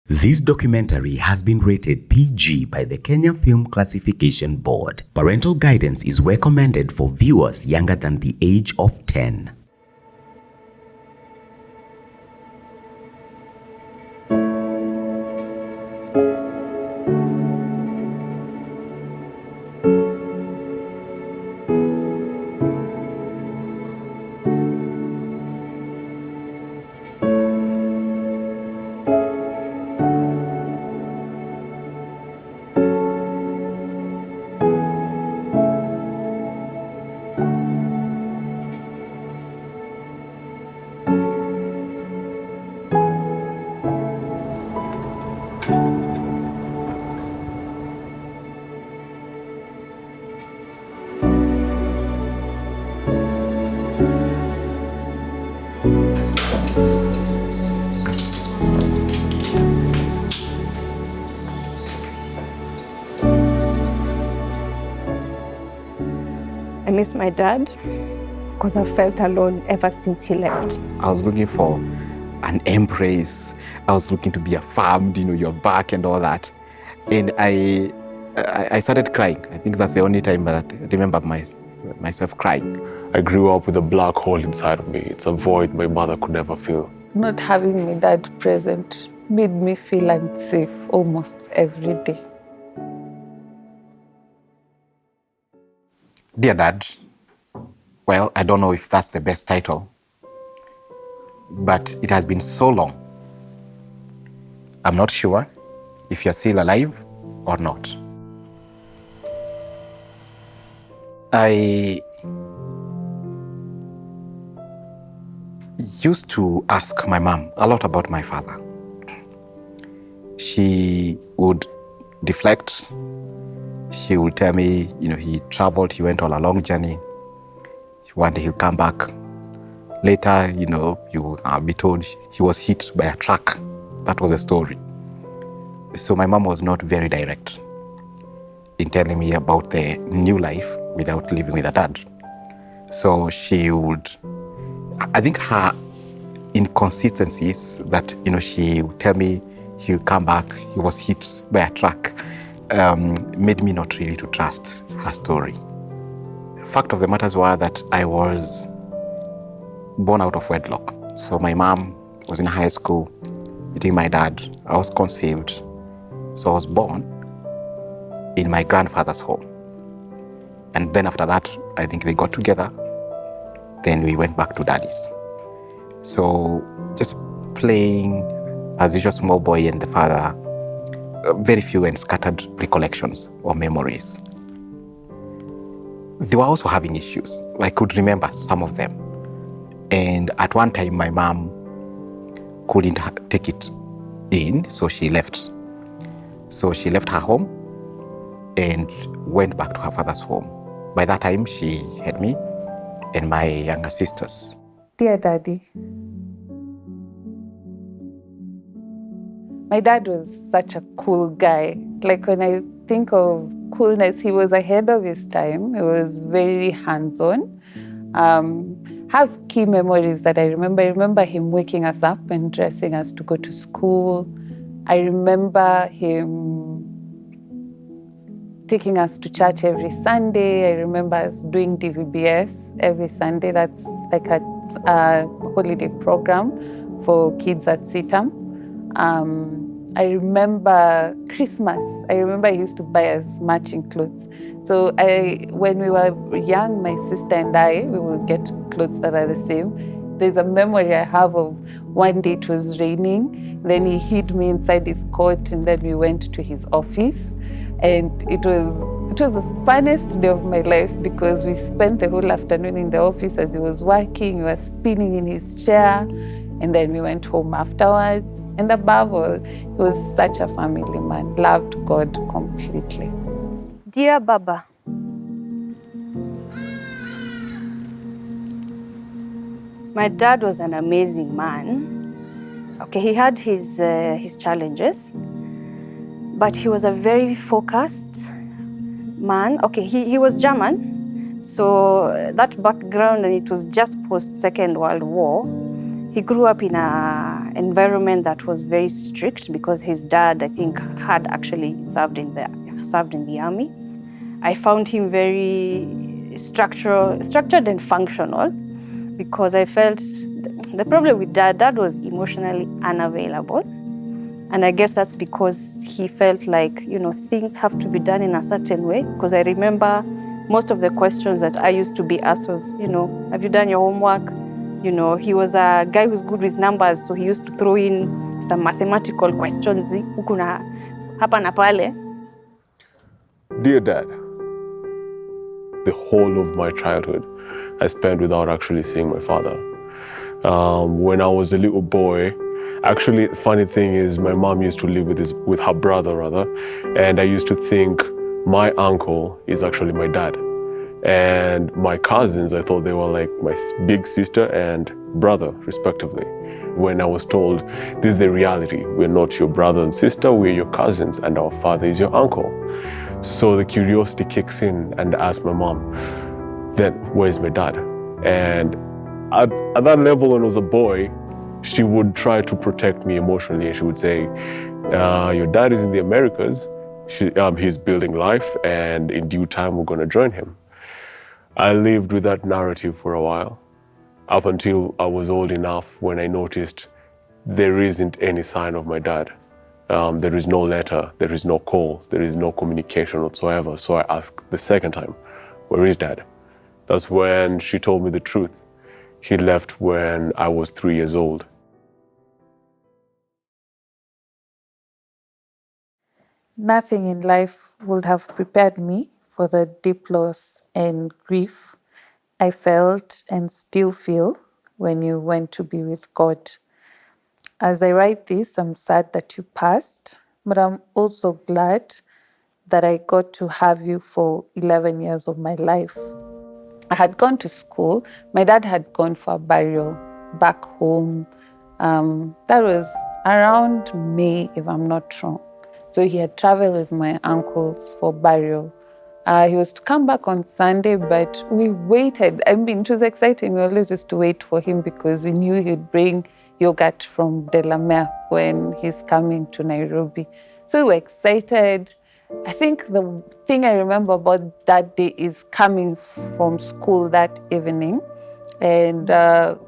This documentary has been rated PG by the Kenya Film Classification Board. Parental guidance is recommended for viewers younger than the age of 10. I miss my dad because I felt alone ever since he left. I was looking for an embrace. I was looking to be affirmed, your back and all that. And I started crying. I think that's the only time that I remember myself crying. I grew up with a black hole inside of me. It's a void my mother could never fill. Not having my dad present made me feel unsafe almost every day. Dear Dad, well, I don't know if that's the best title, but it has been so long. I'm not sure if you're still alive or not. I used to ask my mom a lot about my father. She would deflect. She would tell me, he traveled, he went on a long journey. One day he'll come back. Later, you will be told he was hit by a truck. That was the story. So my mom was not very direct in telling me about the new life without living with her dad. So she would, I think her inconsistencies that, she would tell me he would come back, he was hit by a truck, made me not really to trust her story. Fact of the matters were that I was born out of wedlock. So my mom was in high school, meeting my dad. I was conceived. So I was born in my grandfather's home. And then after that, I think they got together. Then we went back to daddy's. So just playing as usual small boy and the father, very few and scattered recollections or memories. They were also having issues. I could remember some of them. And at one time, my mom couldn't take it in, so she left. So she left her home and went back to her father's home. By that time, she had me and my younger sisters. Dear Daddy, my dad was such a cool guy. Like when I think of coolness, he was ahead of his time. He was very hands-on. Have key memories that I remember. I remember him waking us up and dressing us to go to school. I remember him taking us to church every Sunday. I remember us doing DVBS every Sunday. That's like a holiday program for kids at CITAM. I remember Christmas. I remember he used to buy us matching clothes. So when we were young, my sister and I, we would get clothes that are the same. There's a memory I have of one day it was raining, then he hid me inside his coat, and then we went to his office. And it was the funnest day of my life because we spent the whole afternoon in the office as he was working. He was spinning in his chair, and then we went home afterwards. And above all, he was such a family man, loved God completely. Dear Baba, my dad was an amazing man. Okay, he had his challenges, but he was a very focused man. Okay, he was German, so that background, and it was just post Second World War. He grew up in a environment that was very strict because his dad, I think, had actually served in the army. I found him very structured and functional because I felt the problem with dad was emotionally unavailable. And I guess that's because he felt like, things have to be done in a certain way. Because I remember most of the questions that I used to be asked was, have you done your homework? He was a guy who's good with numbers, so he used to throw in some mathematical questions. Huku na hapa na pale. Dear Dad, the whole of my childhood I spent without actually seeing my father. When I was a little boy, actually, the funny thing is my mom used to live with her brother, and I used to think my uncle is actually my dad. And my cousins, I thought they were like my big sister and brother, respectively. When I was told, this is the reality, we're not your brother and sister, we're your cousins, and our father is your uncle. So the curiosity kicks in, and I ask my mom, then where's my dad? And at that level, when I was a boy, she would try to protect me emotionally, and she would say, your dad is in the Americas, he's building life, and in due time, we're going to join him. I lived with that narrative for a while, up until I was old enough when I noticed there isn't any sign of my dad. There is no letter, there is no call, there is no communication whatsoever. So I asked the second time, where is Dad? That's when she told me the truth. He left when I was 3 years old. Nothing in life would have prepared me for the deep loss and grief I felt and still feel when you went to be with God. As I write this, I'm sad that you passed, but I'm also glad that I got to have you for 11 years of my life. I had gone to school. My dad had gone for a burial back home. That was around May, if I'm not wrong. So he had traveled with my uncles for burial. He was to come back on Sunday, but we waited. I mean, it was exciting. We always used to wait for him because we knew he'd bring yogurt from Delamere when he's coming to Nairobi. So we were excited. I think the thing I remember about that day is coming from school that evening, and our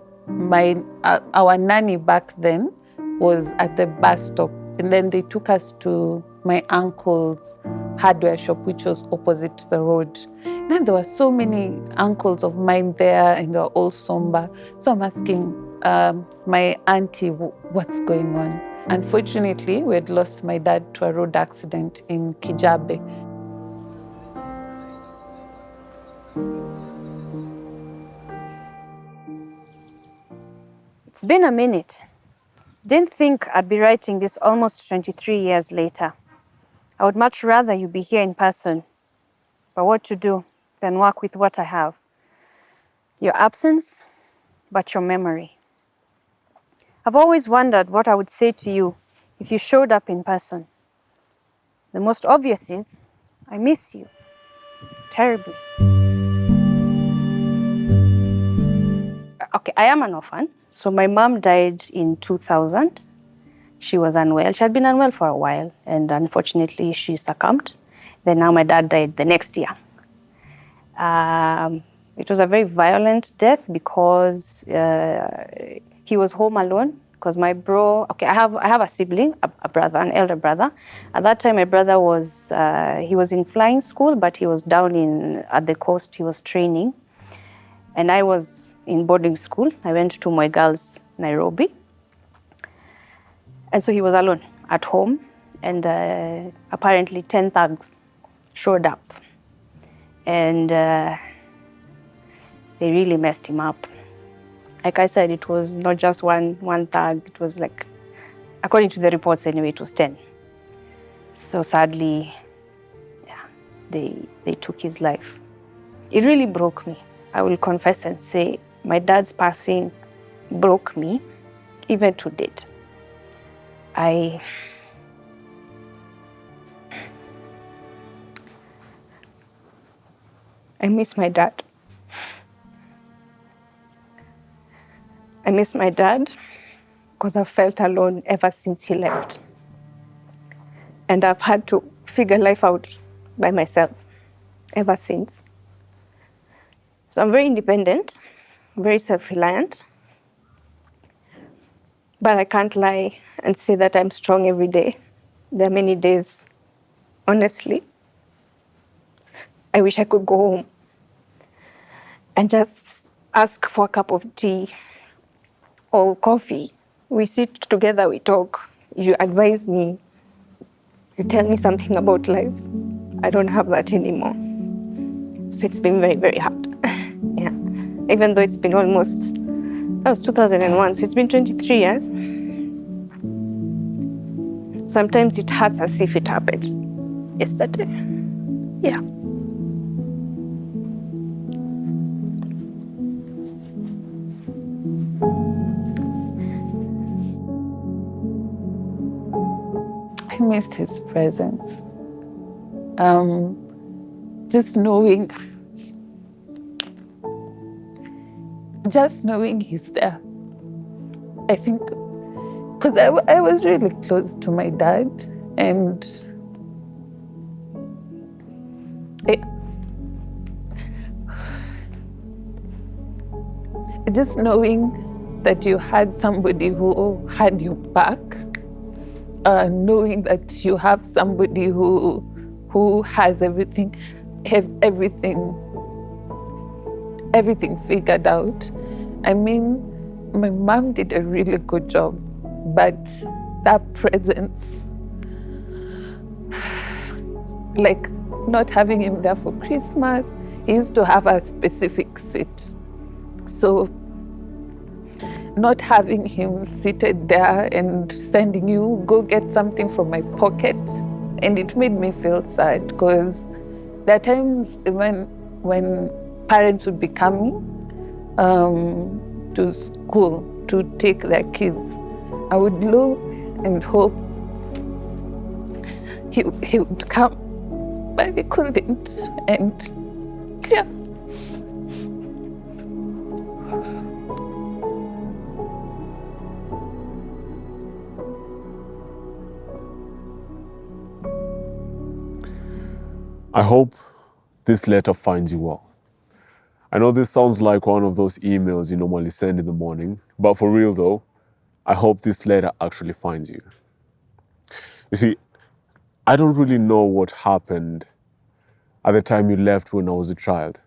nanny back then was at the bus stop, and then they took us to my uncle's hardware shop, which was opposite the road. Then there were so many uncles of mine there, and they were all somber. So I'm asking my auntie, what's going on? Unfortunately, we had lost my dad to a road accident in Kijabe. It's been a minute. Didn't think I'd be writing this almost 23 years later. I would much rather you be here in person. But what to do than work with what I have? Your absence, but your memory. I've always wondered what I would say to you if you showed up in person. The most obvious is, I miss you terribly. Okay, I am an orphan. So my mom died in 2000. She was unwell. She had been unwell for a while, and unfortunately she succumbed. Then now my dad died the next year. It was a very violent death because he was home alone. Because my bro, I have a sibling, a brother, an elder brother. At that time, my brother was he was in flying school, but he was down at the coast. He was training, and I was in boarding school. I went to my girls' Nairobi, and so he was alone at home. And apparently, 10 thugs showed up, and they really messed him up. Like I said, it was not just one thug. It was like, according to the reports anyway, it was 10. So sadly, yeah, they took his life. It really broke me. I will confess and say my dad's passing broke me, even to date. I miss my dad. I miss my dad. because I've felt alone ever since he left. And I've had to figure life out by myself ever since. So I'm very independent, very self-reliant, but I can't lie and say that I'm strong every day. There are many days, honestly, I wish I could go home and just ask for a cup of tea or coffee. We sit together, we talk. You advise me. You tell me something about life. I don't have that anymore. So it's been very, very hard. Yeah. Even though it's been almost, that was 2001, so it's been 23 years. Sometimes it hurts as if it happened yesterday. Yeah. I missed his presence. Just knowing he's there. I think, because I was really close to my dad, and just knowing that you had somebody who had your back, knowing that you have somebody who has everything figured out. I mean, my mom did a really good job, but that presence, like not having him there for Christmas, he used to have a specific seat. So not having him seated there and sending you, go get something from my pocket, and it made me feel sad, because there are times when parents would be coming to school to take their kids, I would look and hope he would come, but he couldn't, and yeah. I hope this letter finds you well. I know this sounds like one of those emails you normally send in the morning, but for real though, I hope this letter actually finds you. You see, I don't really know what happened at the time you left when I was a child,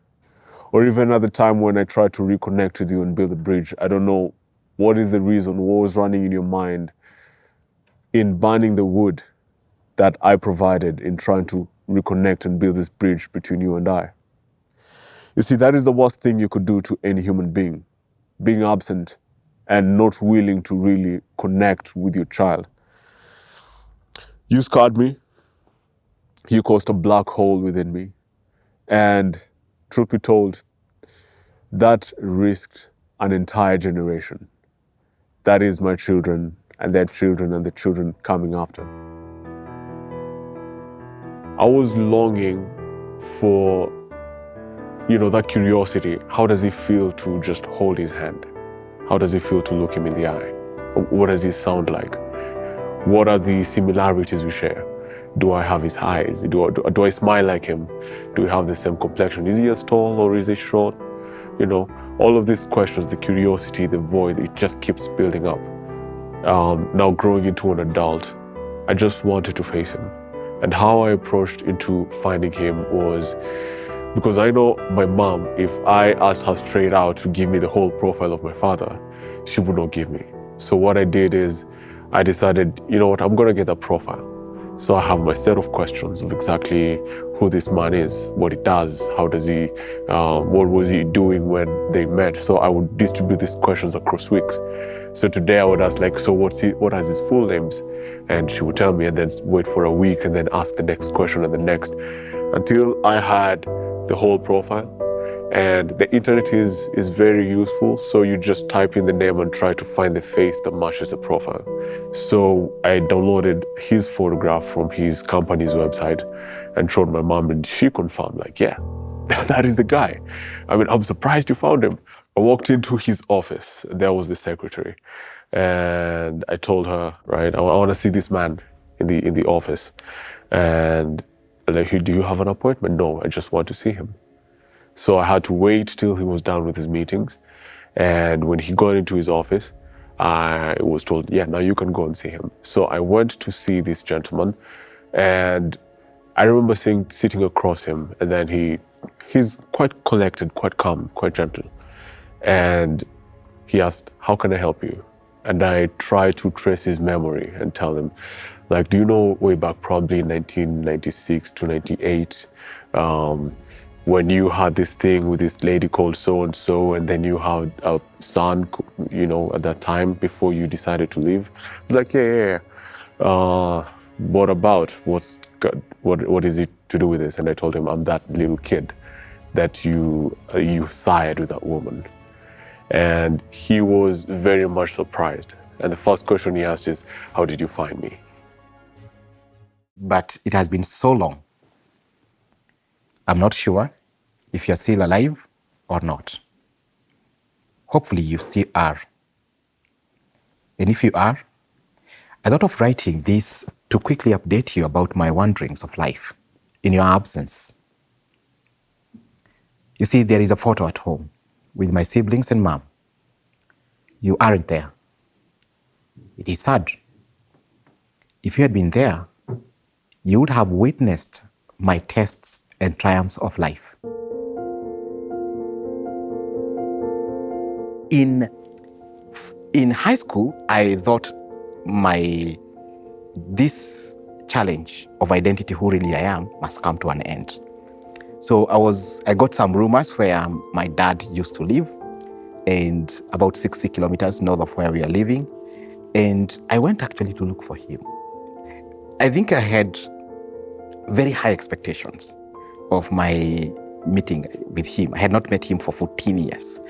or even at the time when I tried to reconnect with you and build a bridge. I don't know what is the reason, what was running in your mind in burning the wood that I provided in trying to reconnect and build this bridge between you and I. You see, that is the worst thing you could do to any human being, being absent and not willing to really connect with your child. You scarred me. You caused a black hole within me. And truth be told, that risked an entire generation. That is my children and their children and the children coming after. I was longing for, that curiosity. How does it feel to just hold his hand? How does it feel to look him in the eye? What does he sound like? What are the similarities we share? Do I have his eyes? Do I smile like him? Do we have the same complexion? Is he as tall or is he short? All of these questions, the curiosity, the void, it just keeps building up. Now growing into an adult, I just wanted to face him. And how I approached into finding him was because I know my mom, if I asked her straight out to give me the whole profile of my father, she would not give me. So what I did is I decided, I'm going to get a profile. So I have my set of questions of exactly who this man is, what he does, how does he, what was he doing when they met. So I would distribute these questions across weeks. So today I would ask so what are his full names? And she would tell me, and then wait for a week and then ask the next question and the next, until I had the whole profile. And the internet is very useful. So you just type in the name and try to find the face that matches the profile. So I downloaded his photograph from his company's website and showed my mom, and she confirmed, yeah, that is the guy. I mean, I'm surprised you found him. I walked into his office. There was the secretary. And I told her, right, I want to see this man in the office. And like, do you have an appointment? No, I just want to see him. So I had to wait till he was done with his meetings. And when he got into his office, I was told, yeah, now you can go and see him. So I went to see this gentleman, and I remember sitting across him, and then he's quite collected, quite calm, quite gentle. And he asked, how can I help you? And I tried to trace his memory and tell him, like, do you know way back probably in 1996 to 98, when you had this thing with this lady called so-and-so, and then you had a son, you know, at that time before you decided to leave? Like, yeah. What about? What is it to do with this? And I told him, I'm that little kid that you sired with that woman. And he was very much surprised. And the first question he asked is, how did you find me? But it has been so long. I'm not sure if you're still alive or not. Hopefully you still are. And if you are, I thought of writing this to quickly update you about my wanderings of life in your absence. You see, there is a photo at home with my siblings and mom. You aren't there. It is sad. If you had been there, you would have witnessed my tests and triumphs of life. In high school, I thought this challenge of identity, who really I am, must come to an end. So I got some rumors where my dad used to live, and about 60 kilometers north of where we are living. And I went actually to look for him. I think I had very high expectations of my meeting with him. I had not met him for 14 years.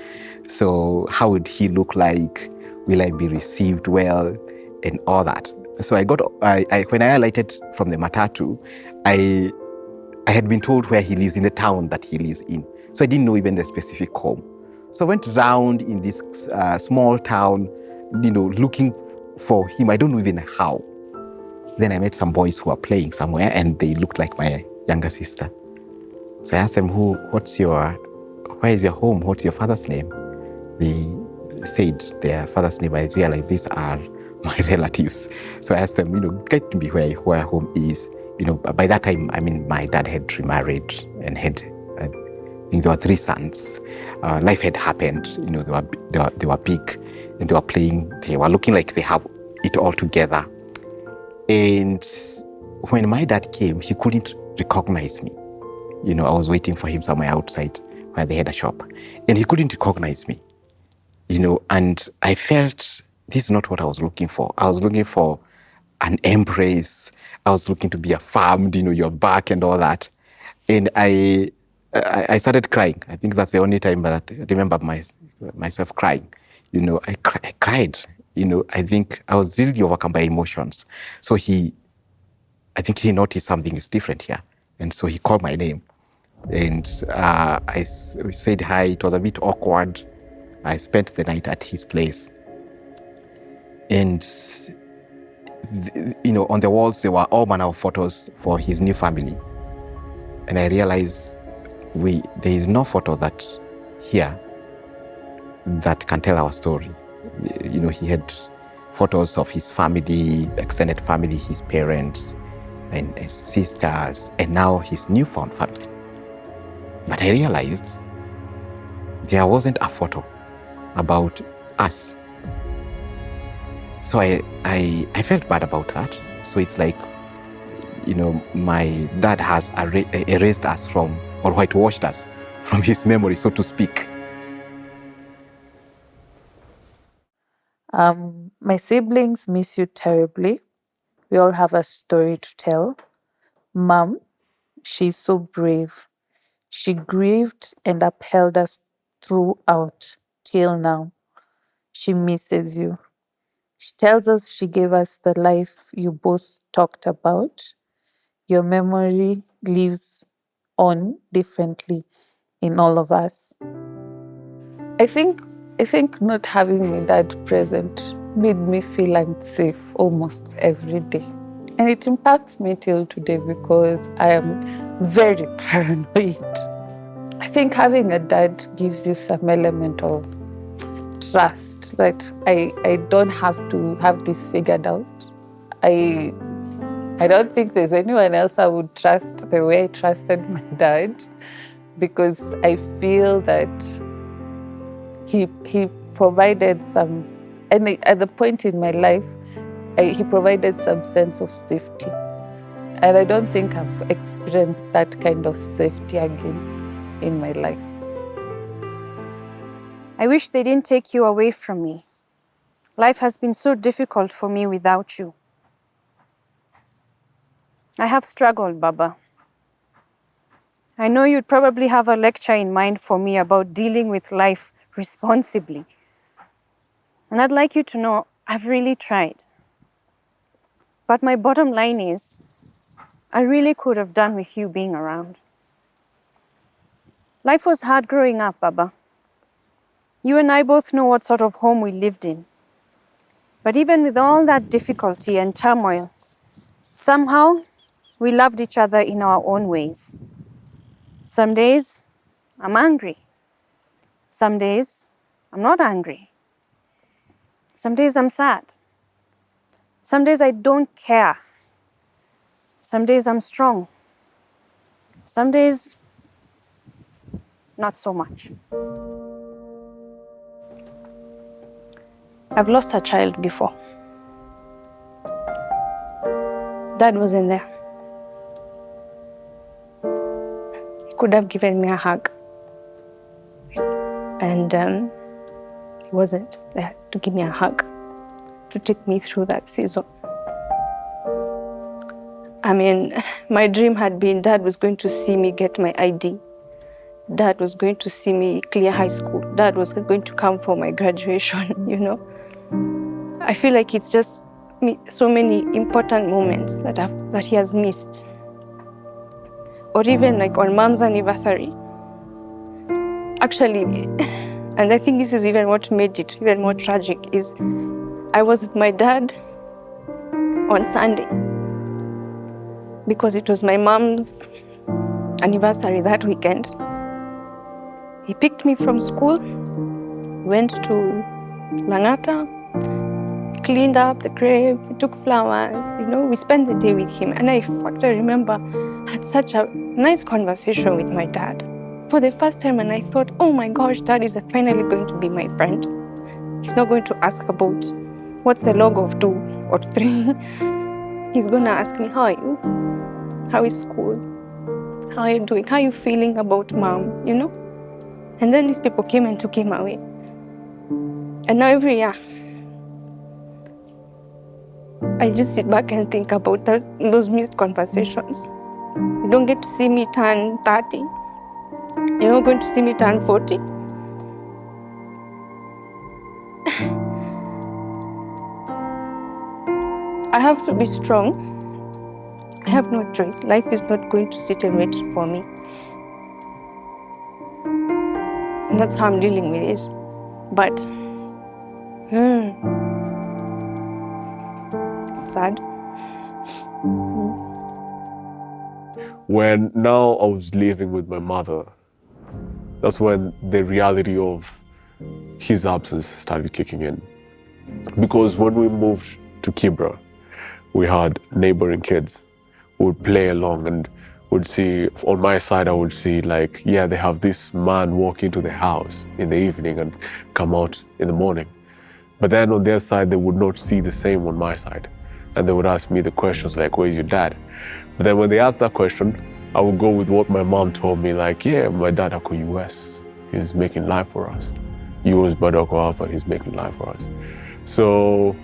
So how would he look like? Will I be received well? And all that. So when I alighted from the matatu, I had been told where he lives, in the town that he lives in. So I didn't know even the specific home. So I went around in this small town, looking for him. I don't know even how. Then I met some boys who were playing somewhere, and they looked like my younger sister. So I asked them, where is your home? What's your father's name? They said their father's name. I realized these are my relatives. So I asked them, get me where home is. By that time, my dad had remarried and had, I think there were 3 sons. Life had happened. They were big, and they were playing. They were looking like they have it all together. And when my dad came, he couldn't recognize me. I was waiting for him somewhere outside where they had a shop, and he couldn't recognize me. And I felt this is not what I was looking for. I was looking for an embrace. I was looking to be affirmed, your back and all that. And I started crying. I think that's the only time that I remember myself crying. I cried. I think I was really overcome by emotions. So I think he noticed something is different here. And so he called my name. And I said hi. It was a bit awkward. I spent the night at his place. And, on the walls, there were all manner of photos for his new family. And I realized there is no photo here that can tell our story. He had photos of his family, extended family, his parents and his sisters, and now his newfound family. But I realized there wasn't a photo about us. So I felt bad about that. So it's like, my dad has erased us from, or whitewashed us from his memory, so to speak. My siblings miss you terribly. We all have a story to tell. Mom, she's so brave. She grieved and upheld us throughout till now. She misses you. She tells us she gave us the life you both talked about. Your memory lives on differently in all of us. I think not having my dad present made me feel unsafe almost every day. And it impacts me till today because I am very paranoid. I think having a dad gives you some element of trust that I don't have to have this figured out. I don't think there's anyone else I would trust the way I trusted my dad, because I feel that he provided some, and at the point in my life, he provided some sense of safety. And I don't think I've experienced that kind of safety again in my life. I wish they didn't take you away from me. Life has been so difficult for me without you. I have struggled, Baba. I know you'd probably have a lecture in mind for me about dealing with life responsibly. And I'd like you to know I've really tried. But my bottom line is, I really could have done with you being around. Life was hard growing up, Baba. You and I both know what sort of home we lived in. But even with all that difficulty and turmoil, somehow we loved each other in our own ways. Some days, I'm angry. Some days, I'm not angry. Some days, I'm sad. Some days, I don't care. Some days, I'm strong. Some days, not so much. I've lost a child before. Dad wasn't there. He could have given me a hug. And he wasn't there to give me a hug, to take me through that season. I mean, my dream had been Dad was going to see me get my ID. Dad was going to see me clear high school. Dad was going to come for my graduation, you know. I feel like it's just so many important moments that he has missed. Or even like on Mom's anniversary. Actually, and I think this is even what made it even more tragic, is I was with my dad on Sunday because it was my mom's anniversary that weekend. He picked me from school, went to Langata, cleaned up the grave, we took flowers, you know, we spent the day with him. And I remember had such a nice conversation with my dad for the first time, and I thought, oh my gosh, Dad is finally going to be my friend. He's not going to ask about what's the log of 2 or 3. He's going to ask me, how are you? How is school? How are you doing? How are you feeling about Mom, you know? And then these people came and took him away. And now every year, I just sit back and think about those missed conversations. You don't get to see me turn 30. You're not going to see me turn 40. I have to be strong. I have no choice. Life is not going to sit and wait for me. And that's how I'm dealing with it. But, it's sad. When now I was living with my mother, that's when the reality of his absence started kicking in. Because when we moved to Kibra, we had neighboring kids who would play along, and would see, on my side, I would see like, yeah, they have this man walk into the house in the evening and come out in the morning. But then on their side, they would not see the same on my side. And they would ask me the questions like, where's your dad? But then when they asked that question, I would go with what my mom told me, like, yeah, my dad ako US. He's making life for us. US Badako, but he's making life for us. So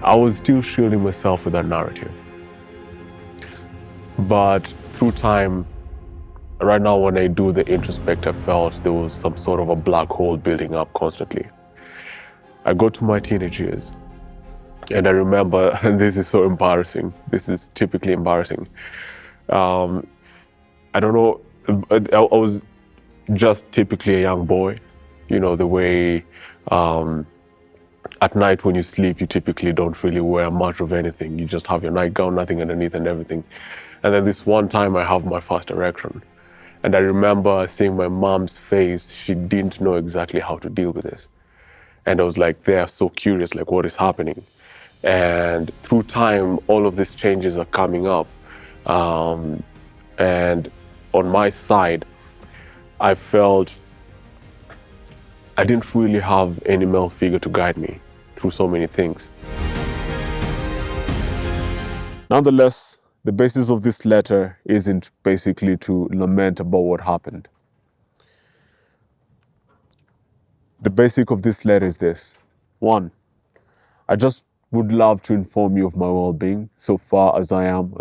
I was still shielding myself with that narrative. But through time, right now when I do the introspect, I felt there was some sort of a black hole building up constantly. I go to my teenage years, and I remember, and this is so embarrassing, this is typically embarrassing. I don't know, I was just typically a young boy, you know, the way at night when you sleep, you typically don't really wear much of anything. You just have your nightgown, nothing underneath and everything. And then this one time I have my first erection. And I remember seeing my mom's face. She didn't know exactly how to deal with this. And I was like, they're so curious, like what is happening? And through time, all of these changes are coming up. And on my side, I felt I didn't really have any male figure to guide me through so many things. Nonetheless, the basis of this letter isn't basically to lament about what happened. The basic of this letter is this. One, I just would love to inform you of my well-being so far as I am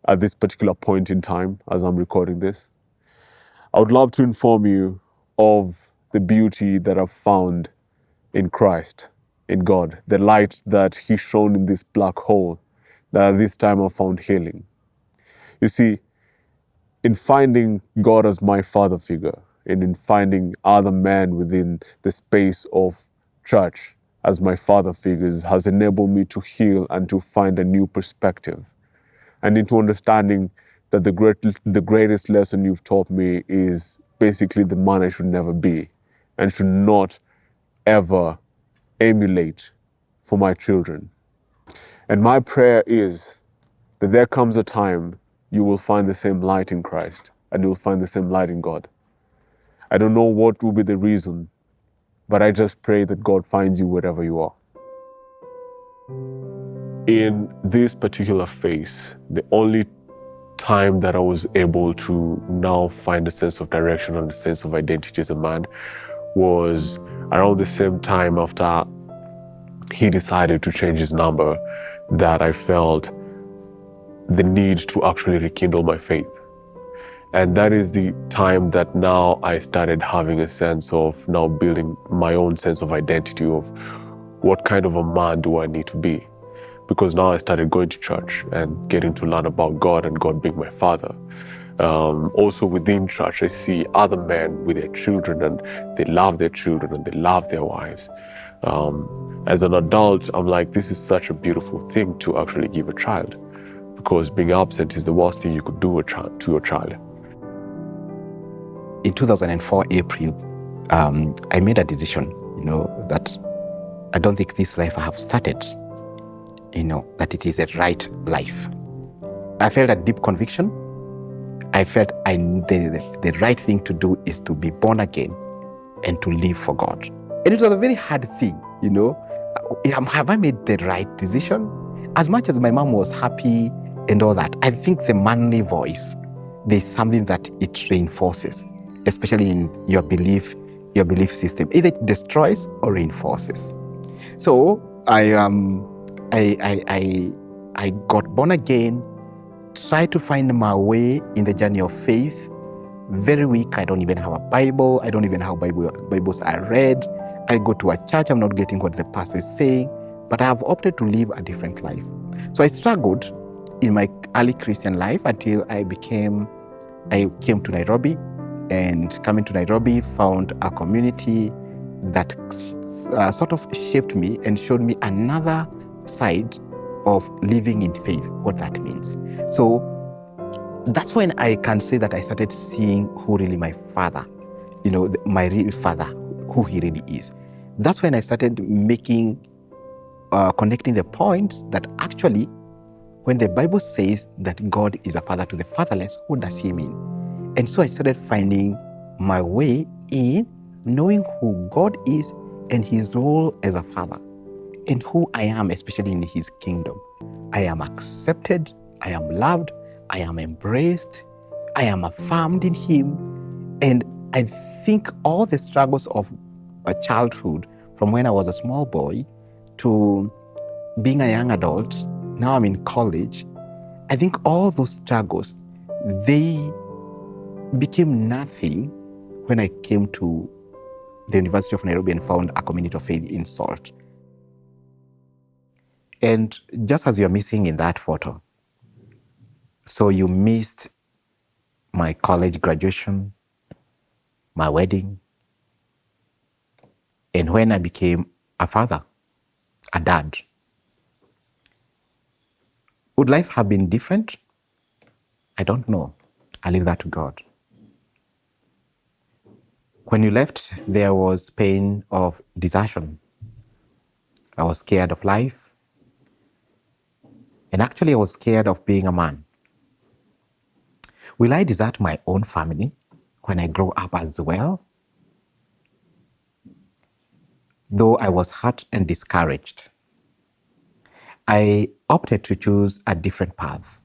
at this particular point in time as I'm recording this. I would love to inform you of the beauty that I've found in Christ, in God, the light that He shone in this black hole, that at this time I've found healing. You see, in finding God as my father figure, and in finding other men within the space of church as my father figures, has enabled me to heal and to find a new perspective, and into understanding that the greatest lesson you've taught me is basically the man I should never be and should not ever emulate for my children. And my prayer is that there comes a time you will find the same light in Christ and you will find the same light in God. I don't know what will be the reason, but I just pray that God finds you wherever you are. In this particular phase, the only time that I was able to now find a sense of direction and a sense of identity as a man was around the same time after he decided to change his number, that I felt the need to actually rekindle my faith. And that is the time that now I started having a sense of now building my own sense of identity of what kind of a man do I need to be? Because now I started going to church and getting to learn about God and God being my father. Also within church, I see other men with their children and they love their children and they love their wives. As an adult, I'm like, this is such a beautiful thing to actually give a child, because being absent is the worst thing you could do to a child. In 2004, April, I made a decision, that I don't think this life I have started, that it is a right life. I felt a deep conviction. I felt the right thing to do is to be born again and to live for God. And it was a very hard thing, Have I made the right decision? As much as my mom was happy and all that, I think the manly voice, there's something that it reinforces, especially in your belief system. Either it destroys or reinforces. So I got born again, tried to find my way in the journey of faith. Very weak. I don't even have a Bible. I don't even have Bibles I read. I go to a church. I'm not getting what the pastor is saying, but I have opted to live a different life. So I struggled in my early Christian life until I came to Nairobi, and coming to Nairobi, found a community that sort of shaped me and showed me another side of living in faith, what that means. So that's when I can say that I started seeing who really my father, my real father, who he really is. That's when I started connecting the points that actually, when the Bible says that God is a father to the fatherless, what does he mean? And so I started finding my way in knowing who God is and his role as a father, and who I am, especially in his kingdom. I am accepted, I am loved, I am embraced, I am affirmed in him. And I think all the struggles of a childhood, from when I was a small boy to being a young adult, now I'm in college, I think all those struggles, they became nothing when I came to the University of Nairobi and found a community of faith in Salt. And just as you're missing in that photo, so you missed my college graduation, my wedding, and when I became a father, a dad. Would life have been different? I don't know. I leave that to God. When you left, there was pain of desertion. I was scared of life. And actually, I was scared of being a man. Will I desert my own family when I grow up as well? Though I was hurt and discouraged, I opted to choose a different path.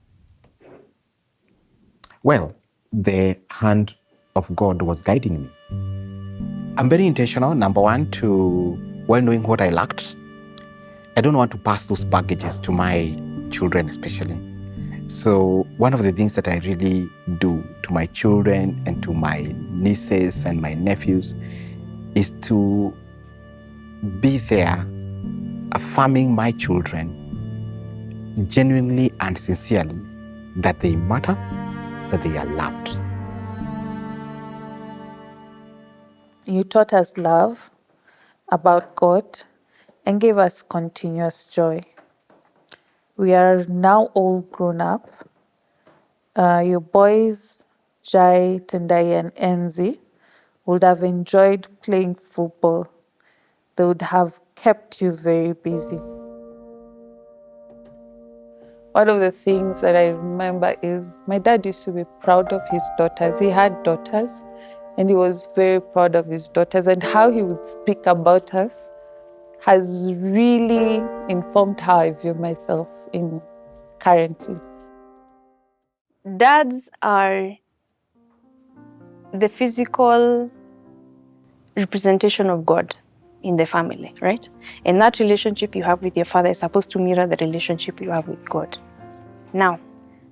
Well, the hand of God was guiding me. I'm very intentional, number one, well knowing what I lacked. I don't want to pass those baggages to my children especially. So one of the things that I really do to my children and to my nieces and my nephews is to be there, affirming my children genuinely and sincerely that they matter, that they are loved. You taught us love, about God, and gave us continuous joy. We are now all grown up. Your boys, Jai, Tendai, and Enzi, would have enjoyed playing football. They would have kept you very busy. One of the things that I remember is my dad used to be proud of his daughters. He had daughters, and he was very proud of his daughters, and how he would speak about us has really informed how I view myself currently. Dads are the physical representation of God in the family, right? And that relationship you have with your father is supposed to mirror the relationship you have with God. Now,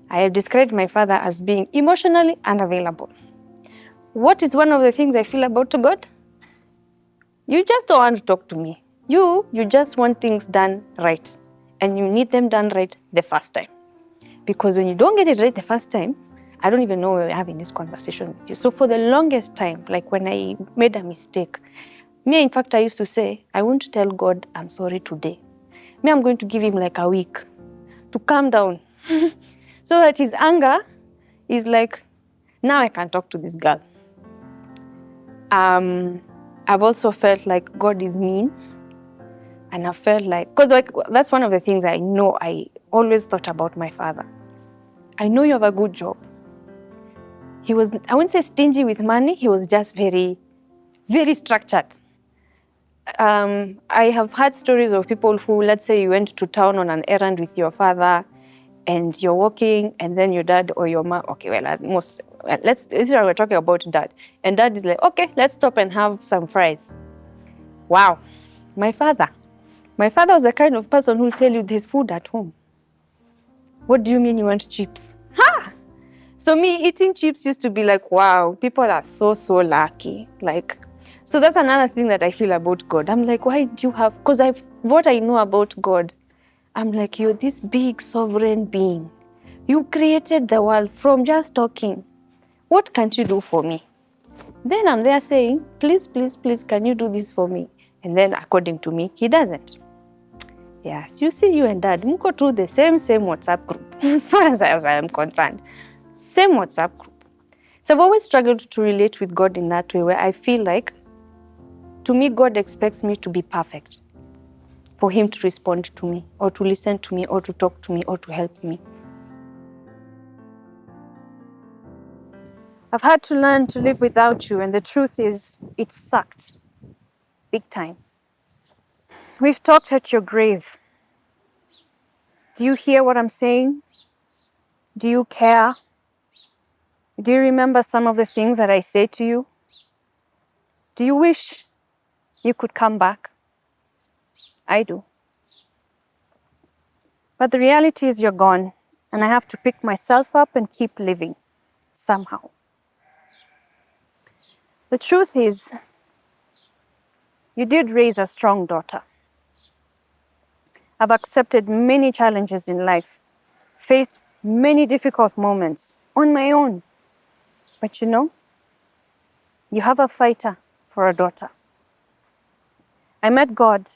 I have described my father as being emotionally unavailable. What is one of the things I feel about God? You just don't want to talk to me. You just want things done right. And you need them done right the first time. Because when you don't get it right the first time, I don't even know why we're having this conversation with you. So for the longest time, like when I made a mistake, in fact, I used to say, I want to tell God I'm sorry today. I'm going to give him like a week to calm down. So that his anger is like, now I can talk to this girl. I've also felt like God is mean. And I felt like, because that's one of the things I know I always thought about my father. I know you have a good job. He was, I wouldn't say stingy with money, he was just very, very structured. I have heard stories of people who, let's say you went to town on an errand with your father and you're walking and then your dad or your mom, okay, well, this is what we're talking about dad. And dad is like, okay, let's stop and have some fries. Wow, my father was the kind of person who will tell you there's food at home. What do you mean you want chips? Ha! So me eating chips used to be like, wow, people are so lucky. Like, so that's another thing that I feel about God. I'm like, why do you have, because what I know about God, I'm like, you're this big sovereign being. You created the world from just talking. What can't you do for me? Then I'm there saying, please, please, please, can you do this for me? And then according to me, he doesn't. Yes, you see, you and dad, we go through the same WhatsApp group, as far as I am concerned. Same WhatsApp group. So I've always struggled to relate with God in that way, where I feel like, to me, God expects me to be perfect for him to respond to me, or to listen to me, or to talk to me, or to help me. I've had to learn to live without you, and the truth is, it sucked. Big time. We've talked at your grave. Do you hear what I'm saying? Do you care? Do you remember some of the things that I say to you? Do you wish you could come back? I do. But the reality is you're gone, and I have to pick myself up and keep living, somehow. The truth is, you did raise a strong daughter. I've accepted many challenges in life, faced many difficult moments on my own. But you know, you have a fighter for a daughter. I met God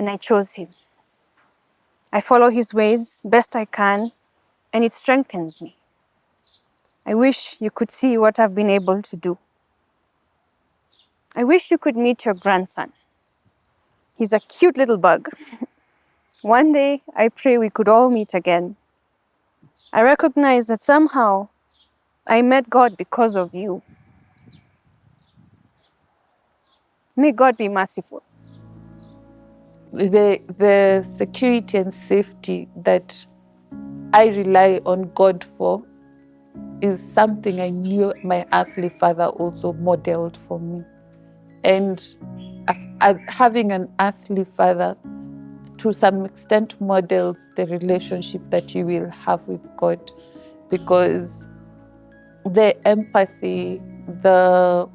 and I chose him. I follow his ways best I can, and it strengthens me. I wish you could see what I've been able to do. I wish you could meet your grandson. He's a cute little bug. One day, I pray we could all meet again. I recognize that somehow I met God because of you. May God be merciful. The security and safety that I rely on God for is something I knew my earthly father also modeled for me. And having an earthly father to some extent models the relationship that you will have with God, because the empathy, the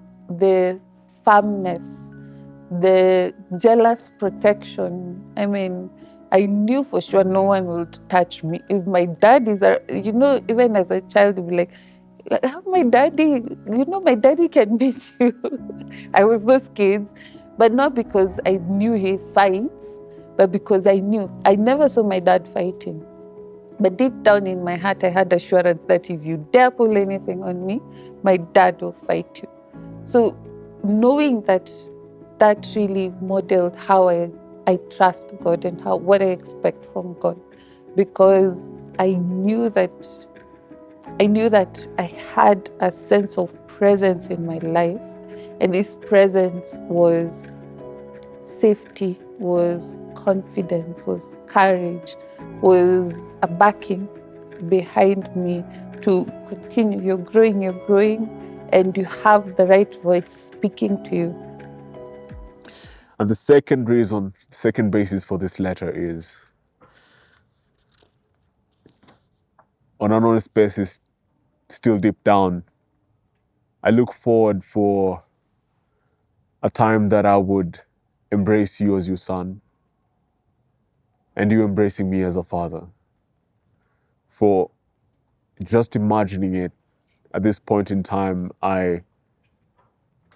firmness, the jealous protection. I mean, I knew for sure no one will touch me. If my dad is, even as a child, you'd be like, my daddy, my daddy can beat you. I was those kids, but not because I knew he fights, but because I knew. I never saw my dad fighting. But deep down in my heart, I had assurance that if you dare pull anything on me, my dad will fight you. So knowing that really modeled how I trust God and what I expect from God, because I knew that I had a sense of presence in my life, and this presence was safety, was confidence, was courage, was a backing behind me to continue. You're growing, and you have the right voice speaking to you. And the second basis for this letter is, on an honest basis, still deep down, I look forward for a time that I would embrace you as your son and you embracing me as a father. For just imagining it at this point in time, I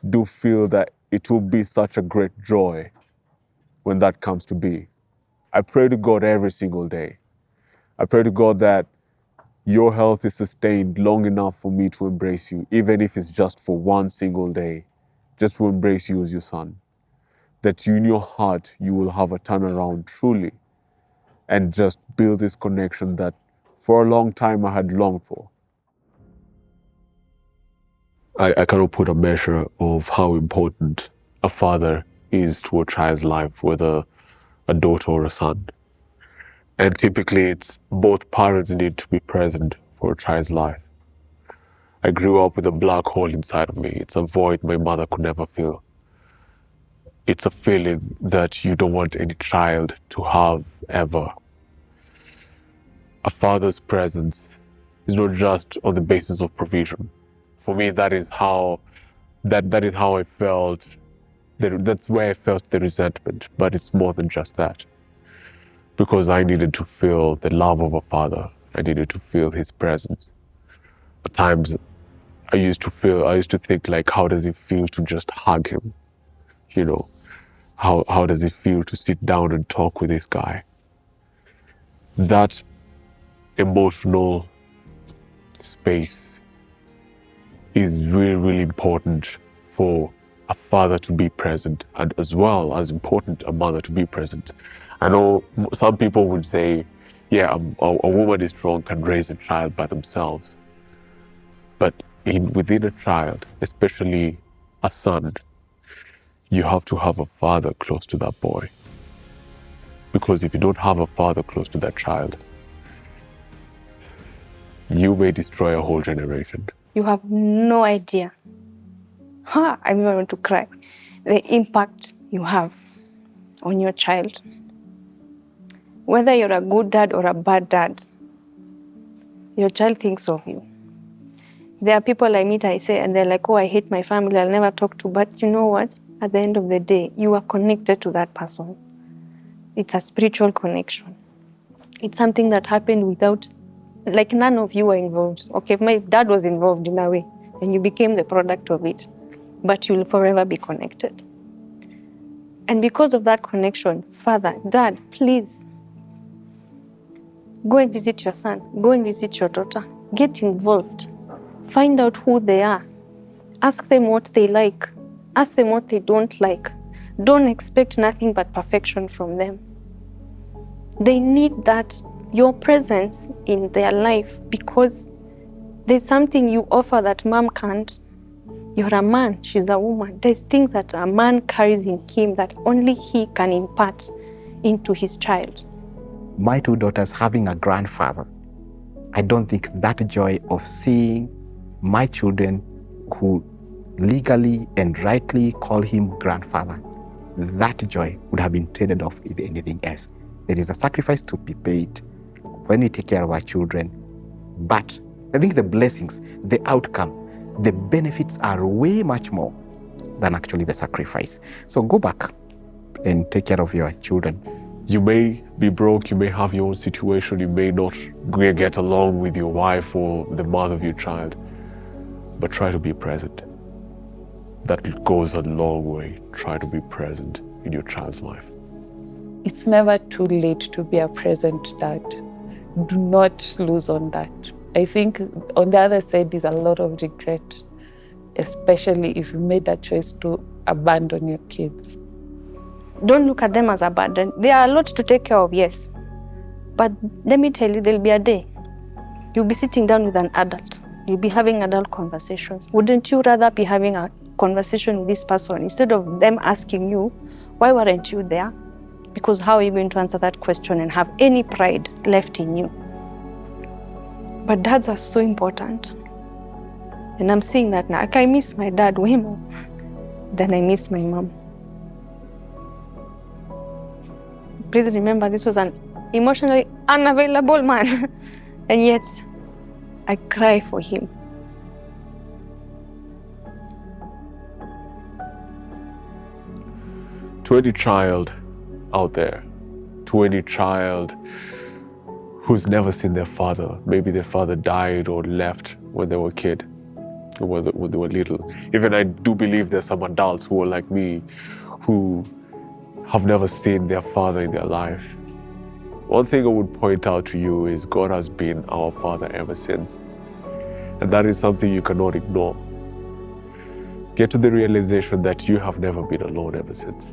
do feel that it will be such a great joy when that comes to be. I pray to God every single day. I pray to God that your health is sustained long enough for me to embrace you, even if it's just for one single day, just to embrace you as your son. That you in your heart, you will have a turnaround truly and just build this connection that for a long time I had longed for. I cannot put a measure of how important a father is to a child's life, whether a daughter or a son. And typically it's both parents need to be present for a child's life. I grew up with a black hole inside of me. It's a void my mother could never fill. It's a feeling that you don't want any child to have ever. A father's presence is not just on the basis of provision. For me, that is how I felt. That's where I felt the resentment, but it's more than just that. Because I needed to feel the love of a father. I needed to feel his presence. At times, I used to think like, how does it feel to just hug him? How does it feel to sit down and talk with this guy? That emotional space is really, really important for a father to be present, and as well as important a mother to be present. I know some people would say, yeah, a woman is strong, can raise a child by themselves. But within a child, especially a son, you have to have a father close to that boy. Because if you don't have a father close to that child, you may destroy a whole generation. You have no idea. I'm going to cry. The impact you have on your child. Whether you're a good dad or a bad dad, your child thinks of you. There are people I meet, I say, and they're like, oh, I hate my family, I'll never talk to. But you know what? At the end of the day, you are connected to that person. It's a spiritual connection. It's something that happened without, like none of you were involved. Okay, my dad was involved in a way, and you became the product of it. But you'll forever be connected. And because of that connection, Father, Dad, please, go and visit your son. Go and visit your daughter. Get involved. Find out who they are. Ask them what they like. Ask them what they don't like. Don't expect nothing but perfection from them. They need that, your presence in their life, because there's something you offer that mom can't. You're a man, she's a woman. There's things that a man carries in him that only he can impart into his child. My two daughters having a grandfather, I don't think that joy of seeing my children who legally and rightly call him grandfather, that joy would have been traded off with anything else. There is a sacrifice to be paid when we take care of our children, but I think the blessings, the outcome, the benefits are way much more than actually the sacrifice. So go back and take care of your children. You may be broke, you may have your own situation, you may not get along with your wife or the mother of your child, but try to be present. That goes a long way. Try to be present in your child's life. It's never too late to be a present dad. Do not lose on that. I think on the other side is a lot of regret, especially if you made that choice to abandon your kids. Don't look at them as a burden. They are a lot to take care of, yes. But let me tell you, there'll be a day. You'll be sitting down with an adult. You'll be having adult conversations. Wouldn't you rather be having a conversation with this person instead of them asking you, why weren't you there? Because how are you going to answer that question and have any pride left in you? But dads are so important. And I'm seeing that now. I miss my dad way more than I miss my mom. Please remember, this was an emotionally unavailable man. And yet, I cry for him. To any child out there, to any child who's never seen their father, maybe their father died or left when they were a kid, or when they were little. Even I do believe there's some adults who are like me, who have never seen their father in their life. One thing I would point out to you is God has been our Father ever since. And that is something you cannot ignore. Get to the realization that you have never been alone ever since.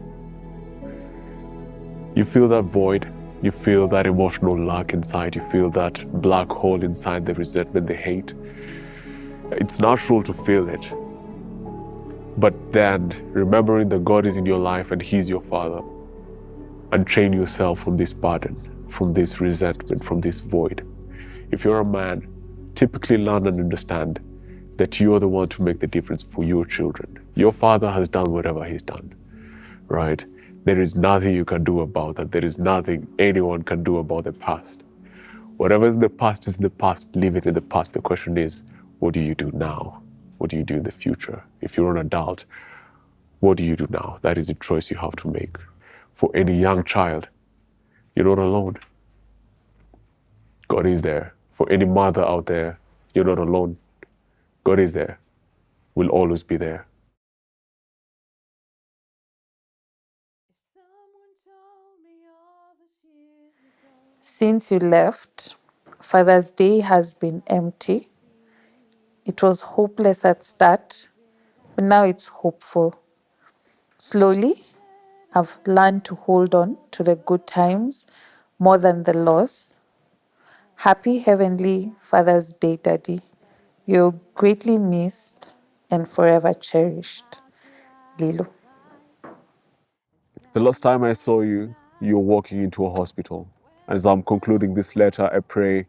You feel that void, you feel that emotional lack inside, you feel that black hole inside, the resentment, the hate. It's natural to feel it. But then, remembering that God is in your life and He's your Father, unchain yourself from this burden, from this resentment, from this void. If you're a man, typically learn and understand that you're the one to make the difference for your children. Your father has done whatever he's done, right? There is nothing you can do about that. There is nothing anyone can do about the past. Whatever is in the past is in the past. Leave it in the past. The question is, what do you do now? What do you do in the future? If you're an adult, what do you do now? That is a choice you have to make. For any young child, you're not alone. God is there. For any mother out there, you're not alone. God is there. Will always be there. Since you left, Father's Day has been empty. It was hopeless at start, but now it's hopeful. Slowly, I've learned to hold on to the good times more than the loss. Happy Heavenly Father's Day, Daddy. You're greatly missed and forever cherished. Lilo. The last time I saw you, you were walking into a hospital. As I'm concluding this letter, I pray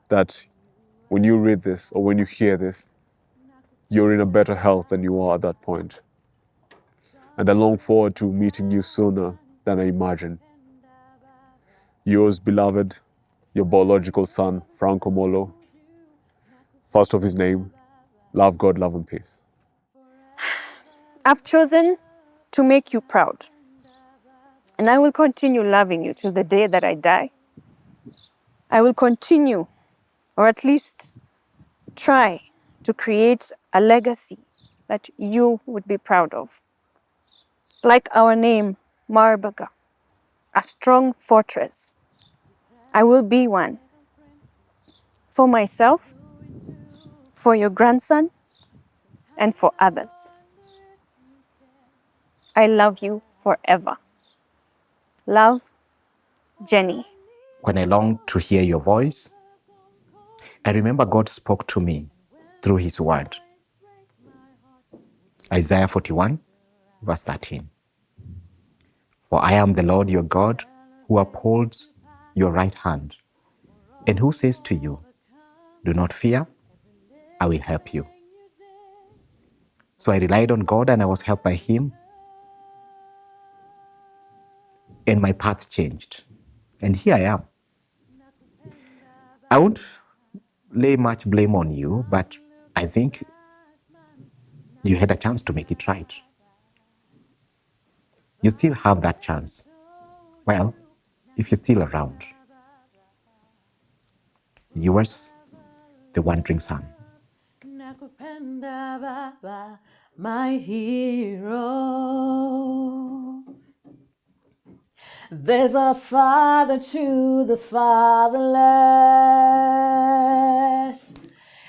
that when you read this or when you hear this, you're in a better health than you are at that point. And I long forward to meeting you sooner than I imagined. Yours, beloved, your biological son, Franco Molo, first of his name, love God, love and peace. I've chosen to make you proud. And I will continue loving you till the day that I die. I will continue, or at least try to create a legacy that you would be proud of. Like our name, Marbaga, a strong fortress. I will be one. For myself, for your grandson, and for others. I love you forever. Love, Jenny. When I longed to hear your voice, I remember God spoke to me through his word. Isaiah 41, verse 13. For I am the Lord your God, who upholds your right hand, and who says to you, do not fear, I will help you. So I relied on God and I was helped by him, and my path changed. And here I am. I won't lay much blame on you, but I think you had a chance to make it right. You still have that chance. Well, if you're still around. Yours, the wandering son. Nakupenda Baba, my hero. There's a father to the fatherless.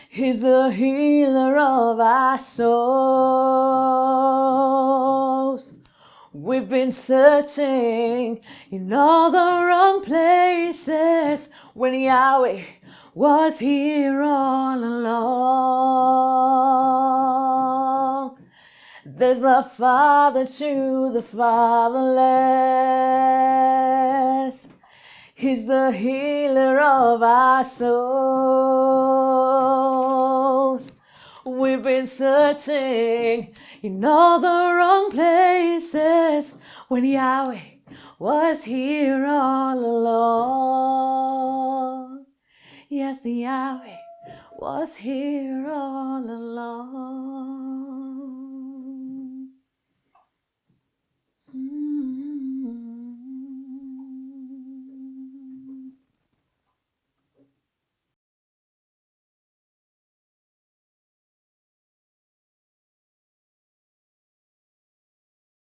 He's the healer of our souls. We've been searching in all the wrong places when Yahweh was here all along. There's a father to the fatherless. He's the healer of our souls. We've been searching in all the wrong places when Yahweh was here all along. Yes, Yahweh was here all along.